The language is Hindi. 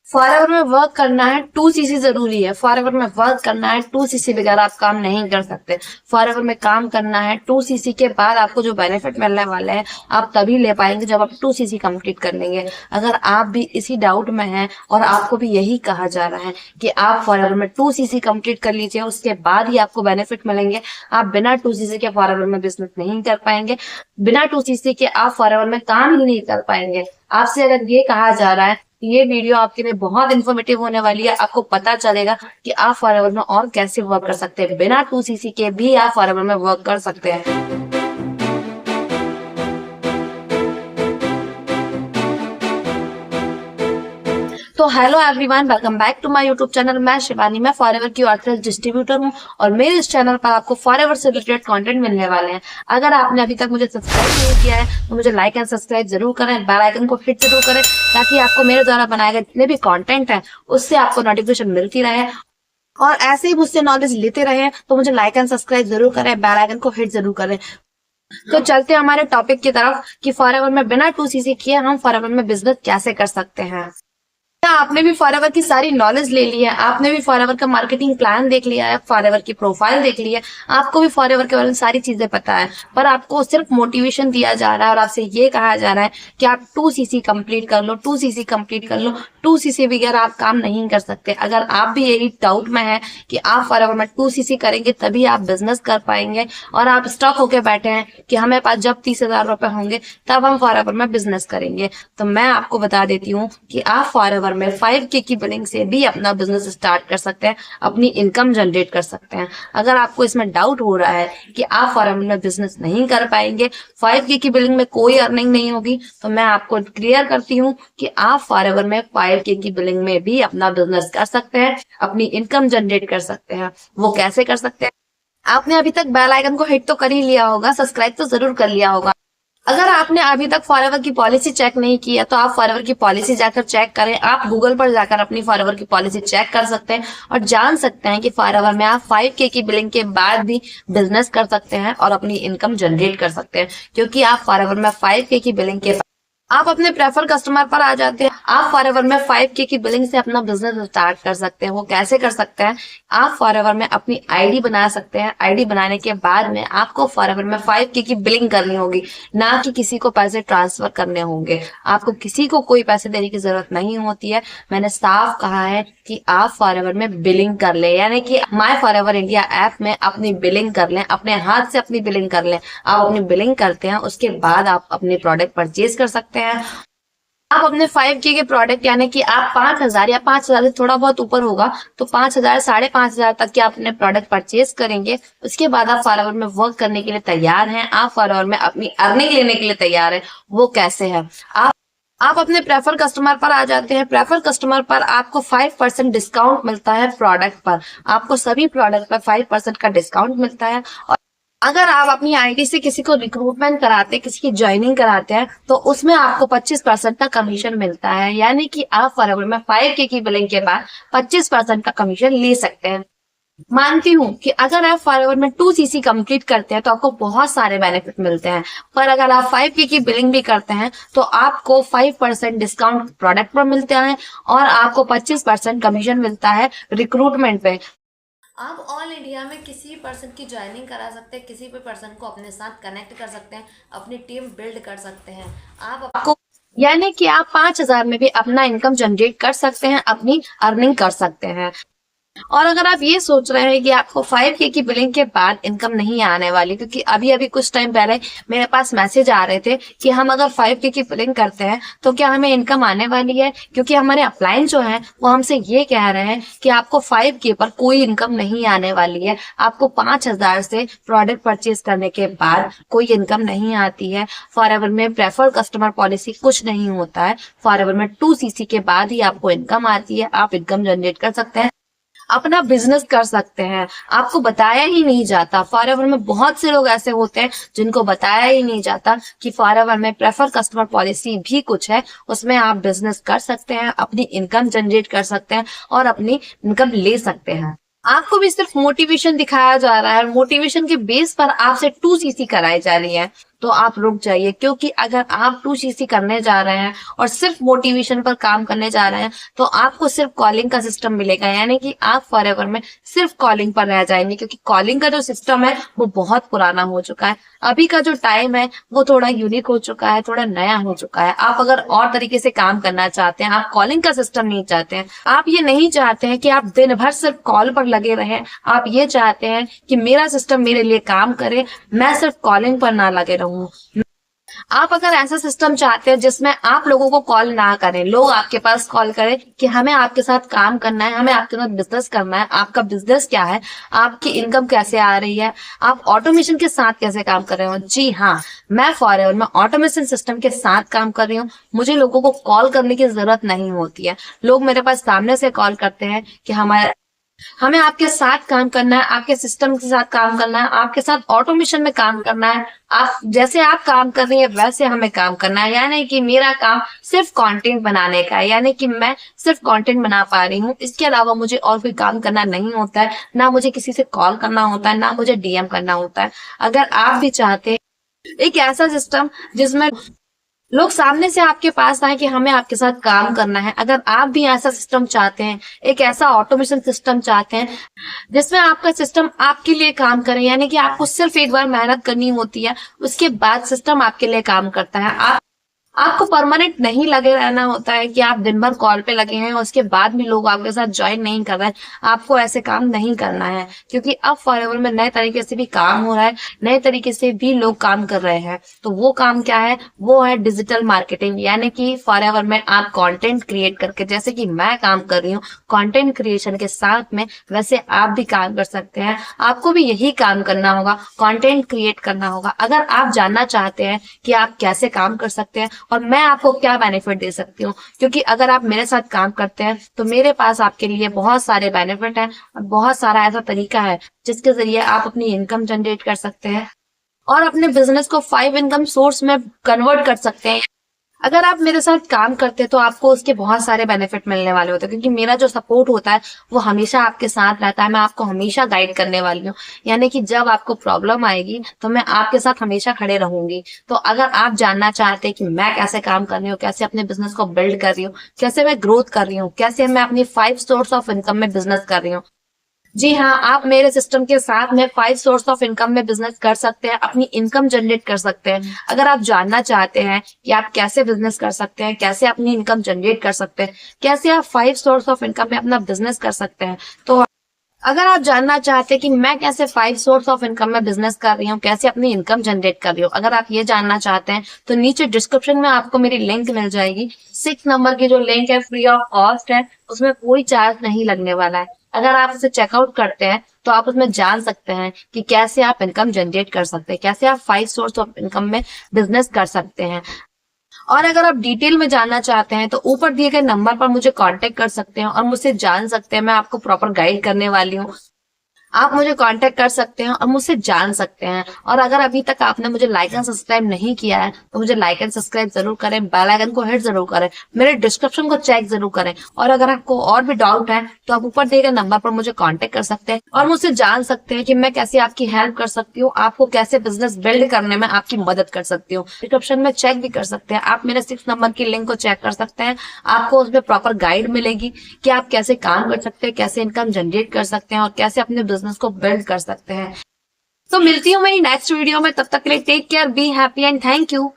फॉरएवर में वर्क करना है, 2cc जरूरी है। फॉरएवर में वर्क करना है, 2cc बगैर आप काम नहीं कर सकते। फॉरएवर में काम करना है, 2cc के बाद आपको जो बेनिफिट मिलने वाले हैं आप तभी ले पाएंगे जब आप 2cc कंप्लीट कर लेंगे। अगर आप भी इसी डाउट में हैं और आपको भी यही कहा जा रहा है कि आप फॉरएवर में 2cc कंप्लीट कर लीजिए, उसके बाद ही आपको बेनिफिट मिलेंगे, आप बिना 2cc के फॉरएवर में बिजनेस नहीं कर पाएंगे, बिना 2cc के आप फॉरएवर में काम ही नहीं कर पाएंगे। आपसे अगर ये कहा जा रहा है, ये वीडियो आपके लिए बहुत इन्फॉर्मेटिव होने वाली है। आपको पता चलेगा कि आप फॉरएवर में और कैसे वर्क कर सकते हैं, बिना 2cc के भी आप फॉरएवर में वर्क कर सकते हैं। तो hello everyone, welcome back to my YouTube channel. मैं शिवानी, मैं फॉरएवर की ऑथराइज्ड डिस्ट्रीब्यूटर हूं और मेरे इस चैनल पर आपको फॉरएवर से रिलेटेड कंटेंट मिलने वाले हैं। अगर आपने अभी तक मुझे सब्सक्राइब नहीं किया है तो मुझे लाइक एंड सब्सक्राइब जरूर करें, बेल आइकन को हिट जरूर करें ताकि आपको मेरे द्वारा बनाए गए जितने भी कंटेंट है उससे आपको नोटिफिकेशन मिलती रहे और ऐसे ही मुझसे नॉलेज लेते रहे। तो मुझे लाइक एंड सब्सक्राइब जरूर करें, बेल आइकन को हिट जरूर करें। तो चलते हैं हमारे टॉपिक की तरफ कि फॉरएवर में बिना 2cc किए हम फॉरएवर में बिजनेस कैसे कर सकते हैं। आपने भी फॉरएवर की सारी नॉलेज ले ली है, आपने भी फॉरएवर का मार्केटिंग प्लान देख लिया है, फॉरएवर की प्रोफाइल देख ली है, आपको भी फॉरएवर के बारे में सारी चीजें पता है, पर आपको सिर्फ मोटिवेशन दिया जा रहा है और आपसे ये कहा जा रहा है कि आप 2cc कंप्लीट कर लो, 2cc कंप्लीट कर लो, 2cc बगैर आप काम नहीं कर सकते। अगर आप भी यही डाउट में है कि आप फॉरएवर में 2cc करेंगे तभी आप बिजनेस कर पाएंगे और आप स्टॉक होके बैठे हैं कि हमें पास जब 30,000 रुपए होंगे तब हम फॉरएवर में बिजनेस करेंगे, तो मैं आपको बता देती हूँ कि आप फॉरएवर में 5K की बिलिंग से भी अपना बिजनेस स्टार्ट कर सकते हैं, अपनी इनकम जनरेट कर सकते हैं। अगर आपको इसमें डाउट हो रहा है कि आप फॉरएवर में बिजनेस नहीं कर पाएंगे, 5K की बिलिंग में कोई अर्निंग नहीं होगी, तो मैं आपको क्लियर करती हूँ कि आप फॉरएवर में 5K की बिलिंग में भी अपना बिजनेस कर सकते हैं, अपनी इनकम जनरेट कर सकते हैं। वो कैसे कर सकते हैं? आपने अभी तक बेल आइकन को हिट तो कर ही लिया होगा, सब्सक्राइब तो जरूर कर लिया होगा। अगर आपने अभी तक फॉरएवर की पॉलिसी चेक नहीं की है तो आप फॉरएवर की पॉलिसी जाकर चेक करें। आप गूगल पर जाकर अपनी फॉरएवर की पॉलिसी चेक कर सकते हैं और जान सकते हैं कि फॉरएवर में आप 5K की बिलिंग के बाद भी बिजनेस कर सकते हैं और अपनी इनकम जनरेट कर सकते हैं, क्योंकि आप फॉरएवर में 5K की बिलिंग के आप अपने प्रेफर कस्टमर पर आ जाते हैं। आप फॉरएवर में 5K की बिलिंग से अपना बिजनेस स्टार्ट कर सकते हैं। वो कैसे कर सकते हैं? आप फॉरएवर में अपनी आईडी बना सकते हैं। आईडी बनाने के बाद में आपको फॉरएवर में 5K की बिलिंग करनी होगी, ना कि किसी को पैसे ट्रांसफर करने होंगे। आपको किसी को कोई पैसे देने की जरूरत नहीं होती है। मैंने साफ कहा है कि आप फॉरएवर में बिलिंग कर लें, यानी कि माय फॉरएवर इंडिया ऐप में अपनी बिलिंग कर लें, अपने हाथ से अपनी बिलिंग कर लें। आप अपनी बिलिंग करते हैं, उसके बाद आप अपने प्रोडक्ट परचेज कर सकते हैं। आप अपने 5K के प्रोडक्ट, यानी कि आप 5,000 या 5,000 से थोड़ा बहुत ऊपर होगा तो 5,000 5,500 तक के आप अपने प्रोडक्ट परचेज करेंगे। उसके बाद आप फॉरएवर में वर्क करने के लिए तैयार हैं, आप फॉरएवर में अपनी अर्निंग लेने के लिए तैयार हैं। वो कैसे है? आप अपने प्रेफर कस्टमर पर आ जाते हैं। प्रेफर कस्टमर पर आपको 5% डिस्काउंट मिलता है प्रोडक्ट पर। आपको सभी प्रोडक्ट पर 5% का डिस्काउंट मिलता है। और अगर आप अपनी आईडी से किसी को रिक्रूटमेंट कराते हैं, किसी की ज्वाइनिंग कराते हैं, तो उसमें आपको 25% का कमीशन मिलता है, यानी कि आप फॉरएवर में 5K की बिलिंग के बाद 25% का कमीशन ले सकते हैं। मानती हूँ कि अगर आप फॉरएवर में 2cc कंप्लीट करते हैं तो आपको बहुत सारे बेनिफिट मिलते हैं, पर अगर आप 5K की बिलिंग भी करते हैं तो आपको 5% डिस्काउंट प्रोडक्ट पर मिलता है और आपको 25% कमीशन मिलता है रिक्रूटमेंट पे। आप ऑल इंडिया में किसी भी पर्सन की ज्वाइनिंग करा सकते हैं, किसी भी पर्सन को अपने साथ कनेक्ट कर सकते हैं, अपनी टीम बिल्ड कर सकते हैं। आपको यानी कि आप 5,000 में भी अपना इनकम जनरेट कर सकते हैं, अपनी अर्निंग कर सकते हैं। और अगर आप ये सोच रहे हैं कि आपको 5K की बिलिंग के बाद इनकम नहीं आने वाली, क्योंकि अभी अभी कुछ टाइम पहले मेरे पास मैसेज आ रहे थे कि हम अगर 5K की बिलिंग करते हैं तो क्या हमें इनकम आने वाली है, क्योंकि हमारे अपलाइन जो है वो हमसे ये कह रहे हैं कि आपको 5K पर कोई इनकम नहीं आने वाली है। आपको 5,000 से प्रोडक्ट परचेज करने के बाद कोई इनकम नहीं आती है। फॉरएवर में प्रेफर कस्टमर पॉलिसी कुछ नहीं होता है। फॉरएवर में 2cc के बाद ही आपको इनकम आती है। आप इनकम जनरेट कर सकते हैं, अपना बिजनेस कर सकते हैं। आपको बताया ही नहीं जाता। फॉरएवर में बहुत से लोग ऐसे होते हैं जिनको बताया ही नहीं जाता कि फॉरएवर में प्रेफर कस्टमर पॉलिसी भी कुछ है, उसमें आप बिजनेस कर सकते हैं, अपनी इनकम जनरेट कर सकते हैं और अपनी इनकम ले सकते हैं। आपको भी सिर्फ मोटिवेशन दिखाया जा रहा है, मोटिवेशन के बेस पर आपसे 2cc कराई जा रही है। तो आप रुक जाइए, क्योंकि अगर आप 2CC करने जा रहे हैं और सिर्फ मोटिवेशन पर काम करने जा रहे हैं तो आपको सिर्फ कॉलिंग का सिस्टम मिलेगा, यानी कि आप फॉरएवर में सिर्फ कॉलिंग पर रह जाएंगे, क्योंकि कॉलिंग का जो सिस्टम है वो बहुत पुराना हो चुका है। अभी का जो टाइम है वो थोड़ा यूनिक हो चुका है, थोड़ा नया हो चुका है। आप अगर और तरीके से काम करना चाहते हैं, आप कॉलिंग का सिस्टम नहीं चाहते हैं, आप ये नहीं चाहते हैं कि आप दिन भर सिर्फ कॉल पर लगे रहें, आप ये चाहते हैं कि मेरा सिस्टम मेरे लिए काम करे, मैं सिर्फ कॉलिंग पर ना लगे रहूं। आप अगर ऐसा सिस्टम चाहते हैं जिसमें आप लोगों को कॉल ना करें, लोग आपके पास कॉल करें कि हमें आपके साथ काम करना है, हमें आपके साथ बिजनेस करना है, आपका बिजनेस क्या है, आपकी इनकम कैसे आ रही है, आप ऑटोमेशन के साथ कैसे काम कर रहे हो। जी हाँ, मैं फॉरएवर में ऑटोमेशन सिस्टम के साथ काम कर रही हूँ। मुझे लोगों को कॉल करने की जरूरत नहीं होती है। लोग मेरे पास सामने से कॉल करते हैं कि हमें आपके साथ काम करना है, आपके सिस्टम के साथ काम करना है, आपके साथ ऑटोमेशन में काम करना है, आप जैसे आप काम कर रही है वैसे हमें काम करना है। यानी कि मेरा काम सिर्फ कंटेंट बनाने का है, यानी कि मैं सिर्फ कंटेंट बना पा रही हूँ, इसके अलावा मुझे और कोई काम करना नहीं होता है। ना मुझे किसी से कॉल करना होता है, ना मुझे DM करना होता है। अगर आप भी चाहते हैं एक ऐसा सिस्टम जिसमें लोग सामने से आपके पास आए कि हमें आपके साथ काम करना है, अगर आप भी ऐसा सिस्टम चाहते हैं, एक ऐसा ऑटोमेशन सिस्टम चाहते हैं जिसमें आपका सिस्टम आपके लिए काम करे, यानी कि आपको सिर्फ एक बार मेहनत करनी होती है, उसके बाद सिस्टम आपके लिए काम करता है। आपको परमानेंट नहीं लगे रहना होता है कि आप दिन भर कॉल पे लगे हैं और उसके बाद भी लोग आपके साथ ज्वाइन नहीं कर रहे हैं। आपको ऐसे काम नहीं करना है, क्योंकि अब फॉरएवर में नए तरीके से भी काम हो रहा है, नए तरीके से भी लोग काम कर रहे हैं। तो वो काम क्या है, वो है डिजिटल मार्केटिंग, यानी कि फॉरएवर में आप कंटेंट क्रिएट करके, जैसे कि मैं काम कर रही हूँ कंटेंट क्रिएशन के साथ में, वैसे आप भी काम कर सकते हैं। आपको भी यही काम करना होगा, कंटेंट क्रिएट करना होगा। अगर आप जानना चाहते हैं कि आप कैसे काम कर सकते हैं और मैं आपको क्या बेनिफिट दे सकती हूँ, क्योंकि अगर आप मेरे साथ काम करते हैं तो मेरे पास आपके लिए बहुत सारे बेनिफिट हैं और बहुत सारा ऐसा तरीका है जिसके जरिए आप अपनी इनकम जनरेट कर सकते हैं और अपने बिजनेस को 5 इनकम सोर्स में कन्वर्ट कर सकते हैं। अगर आप मेरे साथ काम करते हैं तो आपको उसके बहुत सारे बेनिफिट मिलने वाले होते हैं, क्योंकि मेरा जो सपोर्ट होता है वो हमेशा आपके साथ रहता है। मैं आपको हमेशा गाइड करने वाली हूँ, यानी कि जब आपको प्रॉब्लम आएगी तो मैं आपके साथ हमेशा खड़े रहूंगी। तो अगर आप जानना चाहते हैं कि मैं कैसे काम कर रही हूँ, कैसे अपने बिजनेस को बिल्ड कर रही हूँ, कैसे मैं ग्रोथ कर रही हूँ, कैसे मैं अपनी 5 सोर्स ऑफ इनकम में बिजनेस कर रही हूँ, जी हाँ, आप मेरे सिस्टम के साथ में 5 सोर्स ऑफ इनकम में बिजनेस कर सकते हैं, अपनी इनकम जनरेट कर सकते हैं। अगर आप जानना चाहते हैं कि आप कैसे बिजनेस कर सकते हैं, कैसे अपनी इनकम जनरेट कर सकते हैं, कैसे आप 5 सोर्स ऑफ इनकम में अपना बिजनेस कर सकते हैं, तो अगर आप जानना चाहते हैं कि मैं कैसे 5 सोर्स ऑफ इनकम में बिजनेस कर रही हूँ, कैसे अपनी इनकम जनरेट कर रही हूँ, अगर आप ये जानना चाहते हैं तो नीचे डिस्क्रिप्शन में आपको मेरी लिंक मिल जाएगी। 6 नंबर की जो लिंक है फ्री ऑफ कॉस्ट है, उसमें कोई चार्ज नहीं लगने वाला है। अगर आप उसे चेकआउट करते हैं तो आप उसमें जान सकते हैं कि कैसे आप इनकम जनरेट कर सकते हैं, कैसे आप 5 सोर्स ऑफ इनकम में बिजनेस कर सकते हैं। और अगर आप डिटेल में जानना चाहते हैं तो ऊपर दिए गए नंबर पर मुझे कांटेक्ट कर सकते हैं और मुझसे जान सकते हैं। मैं आपको प्रॉपर गाइड करने वाली हूँ। आप मुझे कांटेक्ट कर सकते हैं और मुझसे जान सकते हैं। और अगर अभी तक आपने मुझे लाइक एंड सब्सक्राइब नहीं किया है तो मुझे लाइक एंड सब्सक्राइब जरूर करें, बेल आइकन को हिट जरूर करें, मेरे डिस्क्रिप्शन को चेक जरूर करें। और अगर आपको और भी डाउट है तो आप ऊपर दिए गए नंबर पर मुझे कांटेक्ट कर सकते हैं और मुझसे जान सकते हैं कि मैं कैसे आपकी हेल्प कर सकती हूँ, आपको कैसे बिजनेस बिल्ड करने में आपकी मदद कर सकती हूँ। डिस्क्रिप्शन में चेक भी कर सकते हैं, आप मेरे 6 नंबर की लिंक को चेक कर सकते हैं। आपको उसमें प्रॉपर गाइड मिलेगी कि आप कैसे काम कर सकते हैं, कैसे इनकम जनरेट कर सकते हैं और कैसे अपने बिजनेस को बिल्ड कर सकते हैं। तो मिलती हूँ मेरी नेक्स्ट वीडियो में, तब तक के लिए take care, be happy and thank you.